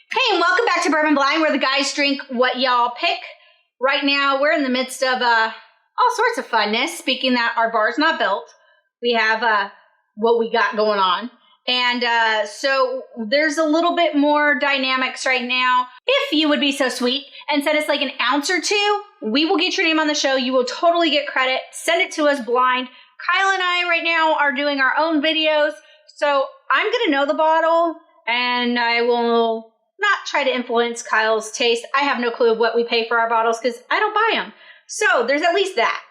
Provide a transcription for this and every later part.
Hey, and welcome back to Bourbon Blind, where the guys drink what y'all pick. Right now, we're in the midst of all sorts of funness. Speaking that our bar's not built, we have what we got going on. And so there's a little bit more dynamics right now. If you would be so sweet and send us like an ounce or two, we will get your name on the show. You will totally get credit. Send it to us blind. Kyle and I right now are doing our own videos. So I'm going to know the bottle, and I will not try to influence Kyle's taste. I have no clue what we pay for our bottles because I don't buy them. So there's at least that.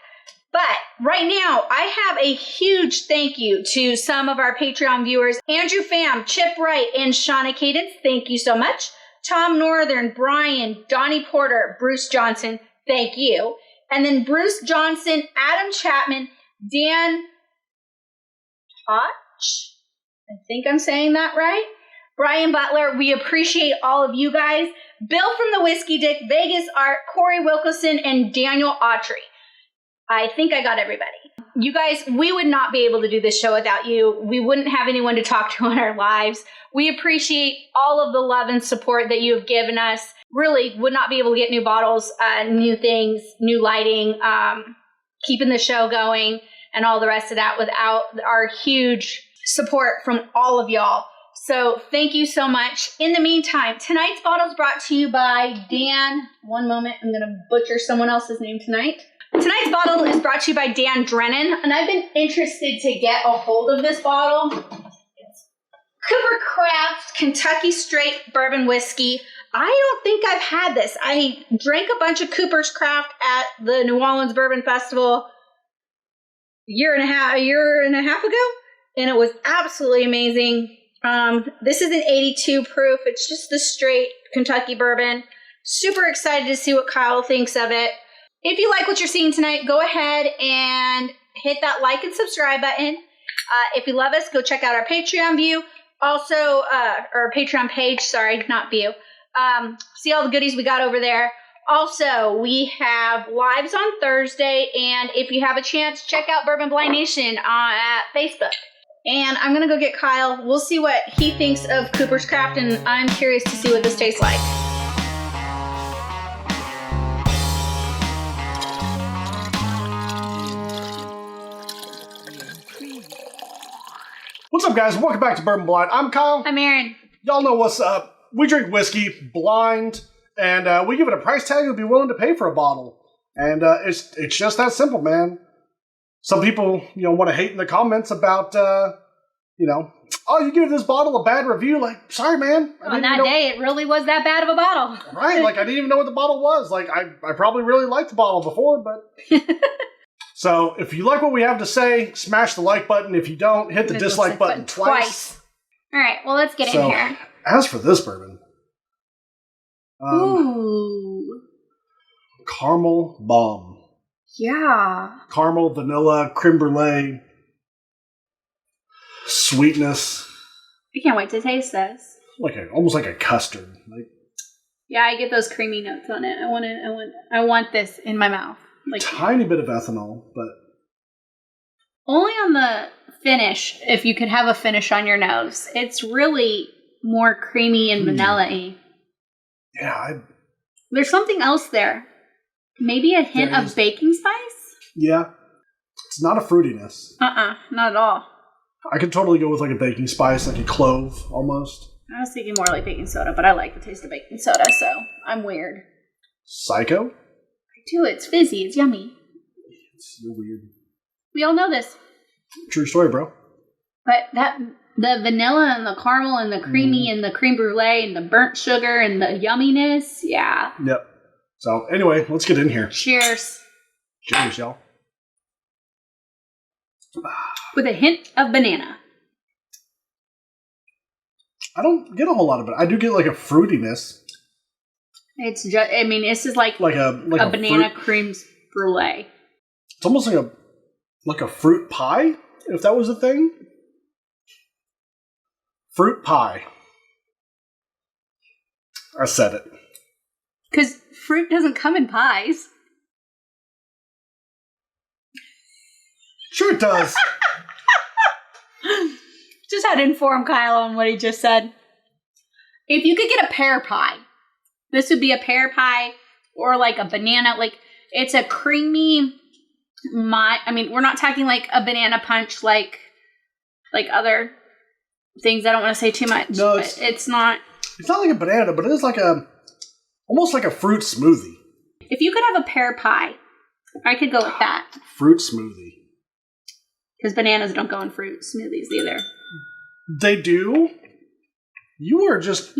But right now, I have a huge thank you to some of our Patreon viewers. Andrew Pham, Chip Wright, and Shauna Cadence, thank you so much. Tom Northern, Brian, Donnie Porter, Bruce Johnson, thank you. And then Bruce Johnson, Adam Chapman, Dan Potch, I think I'm saying that right. Brian Butler, we appreciate all of you guys. Bill from the Whiskey Dick, Vegas Art, Corey Wilkerson, and Daniel Autry. I think I got everybody. You guys, we would not be able to do this show without you. We wouldn't have anyone to talk to in our lives. We appreciate all of the love and support that you have given us. Really would not be able to get new bottles, new things, new lighting, keeping the show going, and all the rest of that without our huge support from all of y'all. So thank you so much. In the meantime, tonight's bottle is brought to you by Dan. One moment, I'm going to butcher someone else's name tonight. Tonight's bottle is brought to you by Dan Drennan, and I've been interested to get a hold of this bottle. It's Cooper Craft Kentucky Straight Bourbon Whiskey. I don't think I've had this. I drank a bunch of Cooper's Craft at the New Orleans Bourbon Festival a year and a half ago, and it was absolutely amazing. This is an 82 proof. It's just the straight Kentucky bourbon. Super excited to see what Kyle thinks of it. If you like what you're seeing tonight, go ahead and hit that like and subscribe button. If you love us, go check out our Patreon view. Also, or Patreon page, sorry, not view. See all the goodies we got over there. Also, we have lives on Thursday, and if you have a chance, check out Bourbon Blind Nation at Facebook. And I'm going to go get Kyle. We'll see what he thinks of Cooper's Craft, and I'm curious to see what this tastes like. What's up, guys? Welcome back to Bourbon Blind. I'm Kyle. I'm Aaron. Y'all know what's up. We drink whiskey blind, and we give it a price tag you'll be willing to pay for a bottle. And it's just that simple, man. Some people, want to hate in the comments about, oh, you give this bottle a bad review. Like, sorry, man. On that day, it really was that bad of a bottle. Right? Like, I didn't even know what the bottle was. Like, I probably really liked the bottle before, but... So, if you like what we have to say, smash the like button. If you don't, hit the dislike button twice. All right, well, let's get in here. As for this bourbon... Ooh. Caramel bomb. Yeah. Caramel, vanilla, creme brulee, sweetness. I can't wait to taste this. Almost like a custard. Yeah, I get those creamy notes on it. I want this in my mouth. Tiny bit of ethanol, but only on the finish. If you could have a finish on your nose, it's really more creamy and vanilla-y. Yeah, there's something else there. Maybe a hint of baking spice? Yeah. It's not a fruitiness. Not at all. I could totally go with a baking spice, like a clove, almost. I was thinking more like baking soda, but I like the taste of baking soda, so I'm weird. Psycho? I do. It's fizzy. It's yummy. You're weird. We all know this. True story, bro. But the vanilla and the caramel and the creamy and the creme brulee and the burnt sugar and the yumminess, yeah. Yep. So, anyway, let's get in here. Cheers. Cheers, y'all. With a hint of banana. I don't get a whole lot of it. I do get a fruitiness. It's just, this is like a banana creme brulee. It's almost like a fruit pie, if that was a thing. Fruit pie. I said it. Because fruit doesn't come in pies. Sure it does. Just had to inform Kyle on what he just said. If you could get a pear pie, this would be a pear pie or like a banana. Like, it's a creamy, I mean, we're not talking like a banana punch like other things. I don't want to say too much. No, it's not. It's not like a banana, but it is like almost like a fruit smoothie. If you could have a pear pie, I could go with that. Fruit smoothie. Because bananas don't go in fruit smoothies either. They do. You are just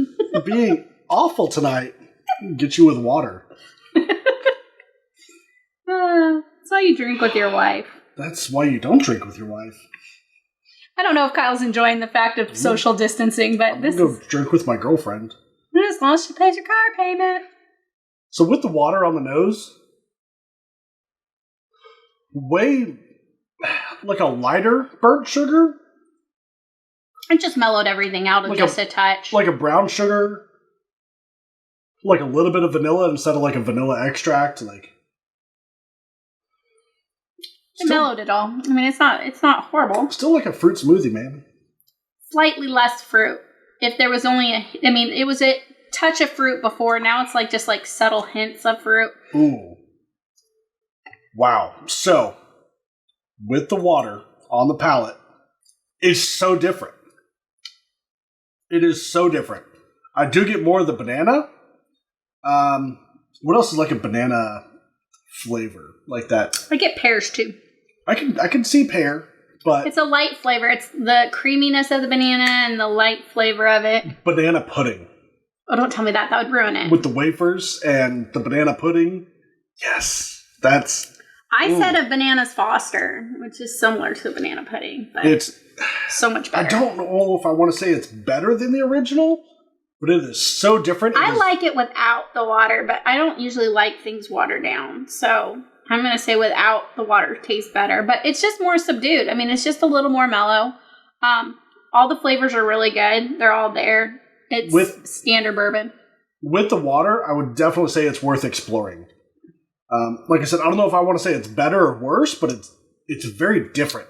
being awful tonight. Get you with water. That's why you drink with your wife. That's why you don't drink with your wife. I don't know if Kyle's enjoying the fact of social distancing, but I'm gonna go drink with my girlfriend. As long as she pays your car payment. So with the water on the nose, way like a lighter burnt sugar. It just mellowed everything out like just a touch. Like a brown sugar. Like a little bit of vanilla instead of like a vanilla extract. Like it mellowed it all. I mean, it's not horrible. Still like a fruit smoothie, man. Slightly less fruit. If there was only it was a touch of fruit before. Now it's like just like subtle hints of fruit. Ooh. Wow. So, with the water on the palate, it's so different. It is so different. I do get more of the banana. What else is like a banana flavor like that? I get pears too. I can see pear, but it's a light flavor. It's the creaminess of the banana and the light flavor of it. Banana pudding. Oh, don't tell me that. That would ruin it. With the wafers and the banana pudding. Yes, that's... I said a bananas Foster, which is similar to a banana pudding, but it's so much better. I don't know if I want to say it's better than the original, but it is so different. I like it without the water, but I don't usually like things watered down. So I'm going to say without the water tastes better, but it's just more subdued. I mean, it's just a little more mellow. All the flavors are really good. They're all there. It's standard bourbon. With the water, I would definitely say it's worth exploring. Like I said, I don't know if I want to say it's better or worse, but it's very different.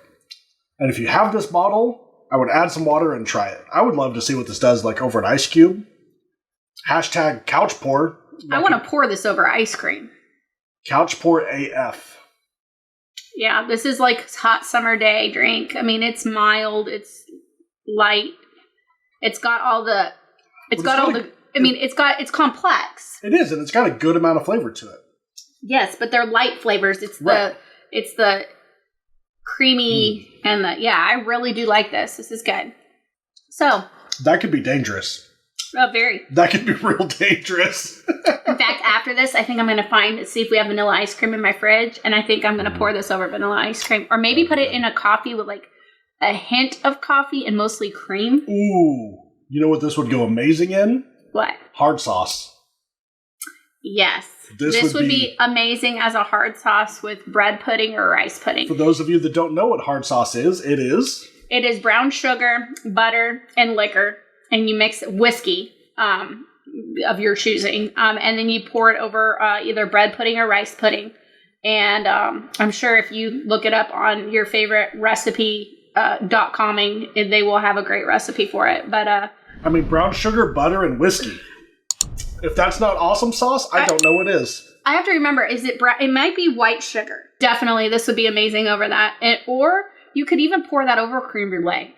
And if you have this bottle, I would add some water and try it. I would love to see what this does like over an ice cube. Hashtag couch pour. I want to pour this over ice cream. Couch pour AF. Yeah, this is like hot summer day drink. I mean, it's mild, it's light. It's complex. It is, and it's got a good amount of flavor to it. Yes, but they're light flavors. It's the creamy and I really do like this. This is good. So that could be dangerous. Oh, very. That could be real dangerous. In fact, after this, I think I'm going to see if we have vanilla ice cream in my fridge, and I think I'm going to pour this over vanilla ice cream, or maybe put it in a coffee with like a hint of coffee and mostly cream. Ooh, you know what this would go amazing in? What? Hard sauce. Yes. This would be amazing as a hard sauce with bread pudding or rice pudding. For those of you that don't know what hard sauce is, it is brown sugar, butter, and liquor, and you mix whiskey of your choosing, and then you pour it over either bread pudding or rice pudding. And I'm sure if you look it up on your favorite recipe.com, they will have a great recipe for it. But brown sugar, butter, and whiskey. If that's not awesome sauce, I don't know what is. I have to remember, it might be white sugar. Definitely, this would be amazing over that. Or you could even pour that over creme brulee.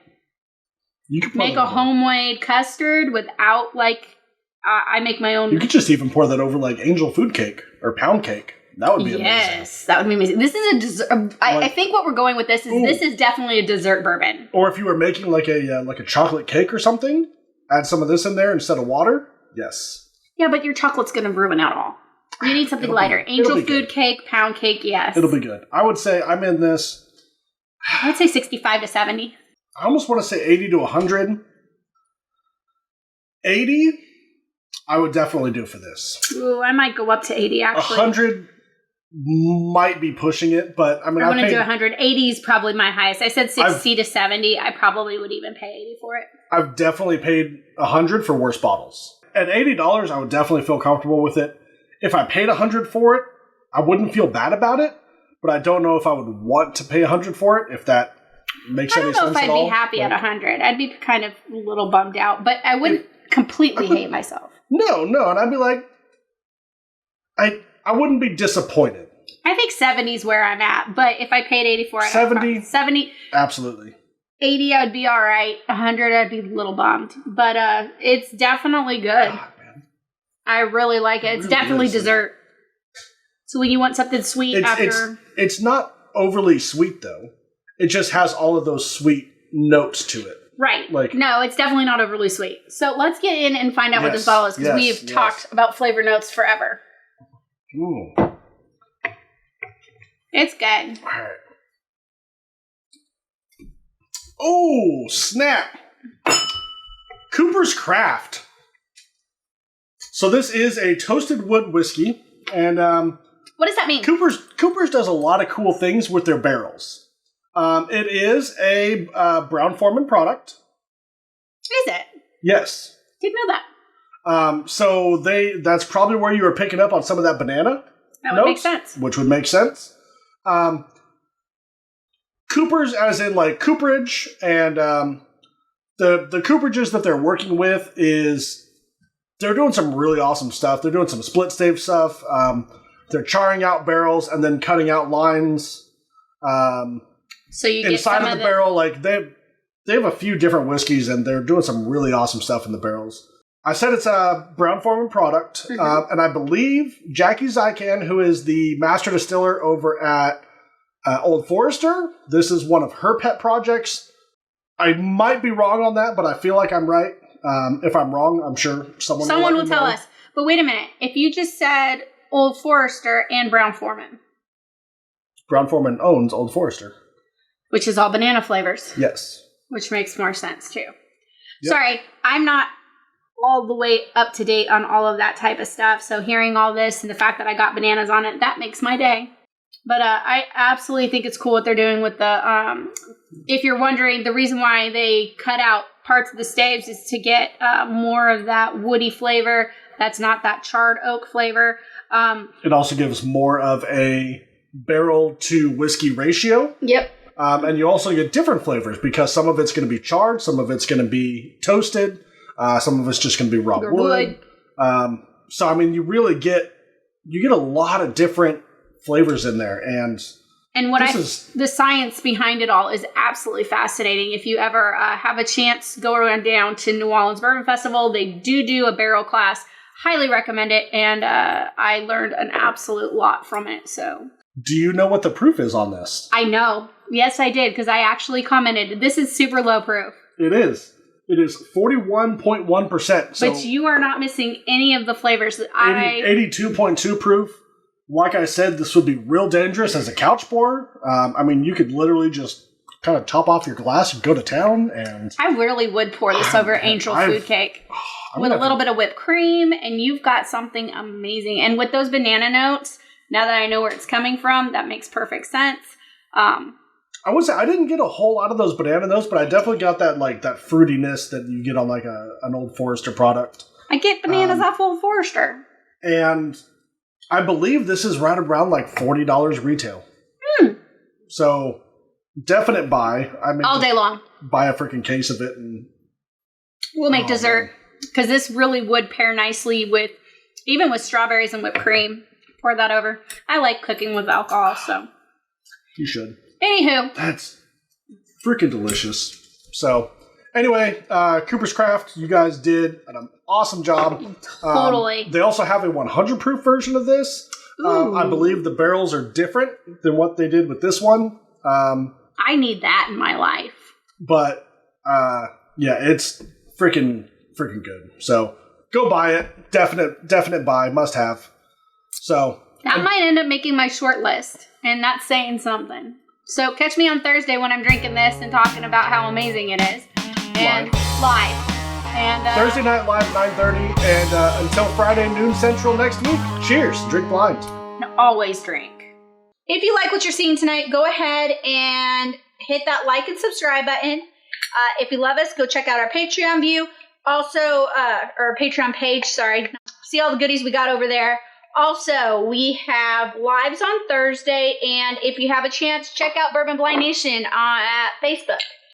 You could make a homemade custard without, I make my own. You could just even pour that over, angel food cake or pound cake. That would be amazing. Yes, that would be amazing. This is a dessert. I think what we're going with this is definitely a dessert bourbon. Or if you were making like a chocolate cake or something, add some of this in there instead of water. Yes. Yeah, but your chocolate's going to ruin out all. You need something lighter. Angel food cake, pound cake, yes. It'll be good. I would say I'm in this. I would say 65 to 70. I almost want to say 80 to 100. 80, I would definitely do for this. Ooh, I might go up to 80, actually. 100 might be pushing it, but I want to do 100. 80 is probably my highest. I said 60 to 70. I probably would even pay 80 for it. I've definitely paid 100 for worse bottles. At $80, I would definitely feel comfortable with it. If I paid 100 for it, I wouldn't feel bad about it, but I don't know if I would want to pay 100 for it, if that makes any sense at all. I don't know if I'd be happy at 100. I'd be kind of a little bummed out, but I wouldn't. completely hate myself. No, and I'd be like, I wouldn't be disappointed. I think 70 is where I'm at, but if I paid 84, I'd 70, absolutely. 80, I would be all right. 100, I'd be a little bummed, but it's definitely good. God, man. I really like it. It's really definitely dessert. So when you want something sweet it's not overly sweet though. It just has all of those sweet notes to it. Right. No, it's definitely not overly sweet. So let's get in and find out what this bottle is, because we've talked about flavor notes forever. Ooh. It's good. All right. Oh, snap. Cooper's Craft. So this is a toasted wood whiskey, and what does that mean? Cooper's does a lot of cool things with their barrels. It is a Brown-Forman product. Is it? Yes. Didn't know that. So that's probably where you were picking up on some of that banana. That would make sense. Which would make sense. Cooper's, as in like cooperage, and the cooperages that they're working with they're doing some really awesome stuff. They're doing some split stave stuff. They're charring out barrels and then cutting out lines. So you get inside of the barrel, like they have a few different whiskeys, and they're doing some really awesome stuff in the barrels. I said it's a Brown-Forman product, and I believe Jackie Zykan, who is the master distiller over at Old Forester, this is one of her pet projects. I might be wrong on that, but I feel like I'm right. If I'm wrong, I'm sure someone will tell us. But wait a minute. If you just said Old Forester and Brown-Forman. Brown-Forman owns Old Forester. Which is all banana flavors. Yes. Which makes more sense, too. Yep. Sorry, I'm not all the way up to date on all of that type of stuff. So hearing all this and the fact that I got bananas on it, that makes my day. But I absolutely think it's cool what they're doing with the, if you're wondering, the reason why they cut out parts of the staves is to get more of that woody flavor. That's not that charred oak flavor. It also gives more of a barrel to whiskey ratio. Yep. And you also get different flavors because some of it's going to be charred, some of it's going to be toasted, some of it's just going to be raw wood. So I mean, you really get a lot of different flavors in there, and the science behind it all is absolutely fascinating. If you ever have a chance, go around down to New Orleans Bourbon Festival. They do a barrel class. Highly recommend it, and I learned an absolute lot from it. So, do you know what the proof is on this? I know. Yes, I did, because I actually commented. This is super low proof. It is. It is 41.1%. So but you are not missing any of the flavors that 82.2 proof. Like I said, this would be real dangerous as a couch pour. I mean, you could literally just kind of top off your glass and go to town. And I really would pour this over Angel Food Cake with a little bit of whipped cream, and you've got something amazing. And with those banana notes, now that I know where it's coming from, that makes perfect sense. I would say I didn't get a whole lot of those banana notes, but I definitely got that fruitiness that you get on like an Old Forester product. I get bananas off Old Forester. And I believe this is right around like $40 retail. So definite buy. I mean, all day long. Buy a freaking case of it, and we'll make dessert, because this really would pair nicely with strawberries and whipped cream. Pour that over. I like cooking with alcohol, so you should. Anywho, that's freaking delicious. So anyway, Cooper's Craft, you guys did an awesome job. Totally. They also have a 100 proof version of this. I believe the barrels are different than what they did with this one. I need that in my life. But yeah, it's freaking good. So go buy it. Definite buy. Must have. So that might end up making my short list, and that's saying something. So catch me on Thursday when I'm drinking this and talking about how amazing it is. And live. And Thursday night live, 9:30, and until Friday noon Central next week. Cheers. Drink blind. And always drink. If you like what you're seeing tonight, go ahead and hit that like and subscribe button. If you love us, go check out our Patreon view. Also, or Patreon page, sorry. See all the goodies we got over there. Also, we have lives on Thursday, and if you have a chance, check out Bourbon Blind Nation at Facebook.